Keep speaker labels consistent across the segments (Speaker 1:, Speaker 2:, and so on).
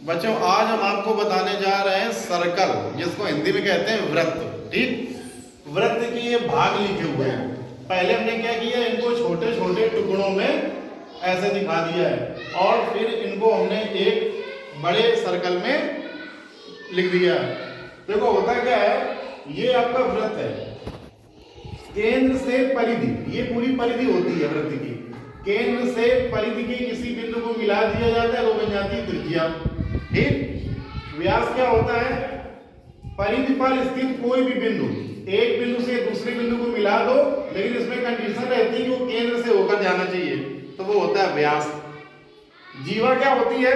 Speaker 1: बच्चों आज हम आपको बताने जा रहे हैं सर्कल, जिसको हिंदी में कहते हैं वृत्त। ठीक, वृत्त के ये भाग लिखे हुए हैं। पहले हमने क्या किया, इनको छोटे छोटे टुकड़ों में ऐसे दिखा दिया है और फिर इनको हमने एक बड़े सर्कल में लिख दिया है। देखो होता क्या है, ये आपका वृत्त है, केंद्र से परिधि, ये पूरी परिधि होती है वृत्त की। केंद्र से परिधि के किसी बिंदु को मिला दिया जाता है तो बन जाती है त्रिज्या। ठीक, व्यास क्या होता है, परिधि पर स्थित कोई भी बिंदु, एक बिंदु से दूसरे बिंदु को मिला दो, लेकिन इसमें कंडीशन रहती है कि वो केंद्र से होकर जाना चाहिए, तो वो होता है व्यास। जीवा क्या होती है,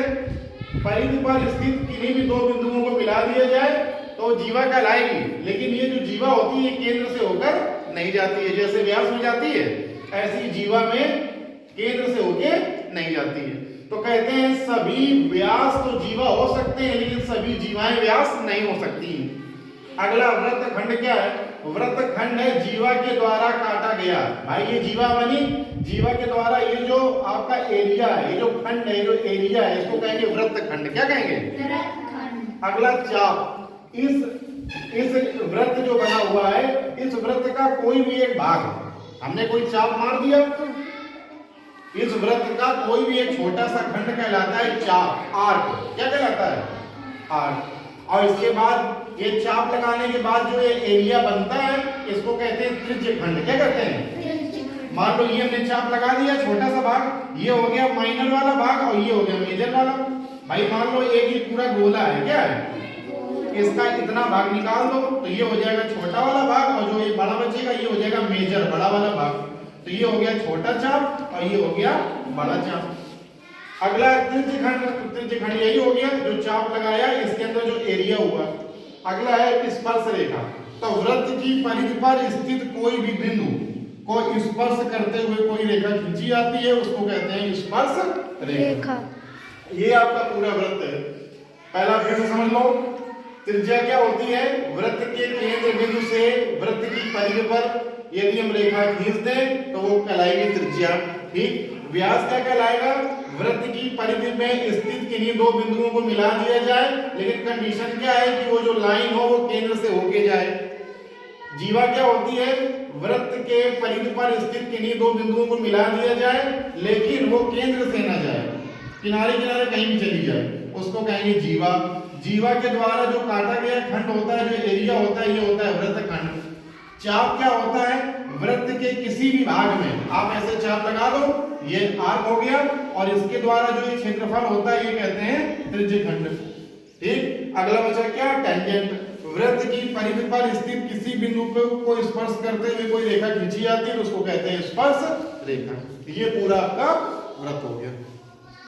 Speaker 1: परिधि पर स्थित किन्हीं भी दो बिंदुओं को मिला दिया जाए तो जीवा कहलाएगी, लेकिन ये जो जीवा होती है केंद्र से होकर नहीं जाती है। जैसे व्यास में जाती है ऐसी जीवा में केंद्र से होकर नहीं जाती है। तो कहते हैं सभी व्यास तो जीवा हो सकते हैं, लेकिन सभी जीवाएं व्यास नहीं हो सकती। अगला वृत्त खंड क्या है, वृत्त खंड है जीवा के द्वारा काटा गया। भाई ये जीवा बनी, जीवा के द्वारा ये जो आपका एरिया है, ये जो खंड है, जो एरिया है, इसको कहेंगे वृत्त खंड। क्या कहेंगे, अगला चाप। इस वृत्त जो बना हुआ है, इस वृत्त का कोई भी एक भाग, हमने कोई चाप मार दिया, इस वृत्त का कोई भी एक छोटा सा खंड कहलाता है चाप, आर्क। क्या कहलाता है, आर्क। और इसके बाद ये चाप लगाने के बाद जो ये एरिया बनता है इसको कहते हैं त्रिज्य खंड। क्या कहते हैं, मान लो ये हमने चाप लगा दिया छोटा सा भाग, ये हो गया माइनर वाला भाग और ये हो गया मेजर वाला। भाई मान लो एक ही पूरा गोला है, क्या है, इसका इतना भाग निकाल दो तो ये हो जाएगा छोटा वाला भाग, और जो ये बड़ा बचेगा ये हो जाएगा मेजर, बड़ा वाला भाग। तो ये हो गया छोटा चाप और ये हो गया बड़ा चाप। अगला त्रिज्य खंड, त्रिज्य खंड यही हो गया जो चाप लगाया, इसके अंदर जो एरिया हुआ। अगला है स्पर्श रेखा। तो वृत्त की परिधि पर स्थित कोई भी बिंदु को स्पर्श करते हुए कोई रेखा खींची जाती है, उसको कहते हैं स्पर्श रेखा। ये आपका पूरा वृत्त है। पहला फिर से समझ लो, त्रिज्या क्या होती है, वृत्त के केंद्र बिंदु से वृत्त की परिधि पर यदि हम रेखा खींच दें तो वो कहलाएगी त्रिज्या। ठीक, व्यास क्या कहलाएगा, वृत्त की परिधि में स्थित किन्हीं दो बिंदुओं को मिला दिया जाए, लेकिन कंडीशन क्या है कि वो जो लाइन हो वो केंद्र से होके जाए। जीवा क्या होती है, वृत्त के परिधि पर स्थित किन्हीं दो बिंदुओं को मिला दिया जाए, लेकिन वो केंद्र से ना जाए, किनारे किनारे कहीं भी चली जाए, उसको कहेंगे जीवा। जीवा के द्वारा जो काटा गया खंड होता है, जो एरिया होता है, ये होता है वृत्त खंड। चाप क्या होता है, वृत्त के किसी भी भाग में आप ऐसे चाप लगा दो, ये आर्क हो गया, और इसके द्वारा जो ये क्षेत्रफल होता है ये कहते हैं त्रिज्य खंड। ठीक, अगला बचा क्या, टेंजेंट। वृत्त की परिधि पर स्थित किसी बिंदु को स्पर्श करते हुए कोई रेखा खींची जाती है तो उसको कहते हैं स्पर्श रेखा। ये पूरा आपका वृत्त हो गया।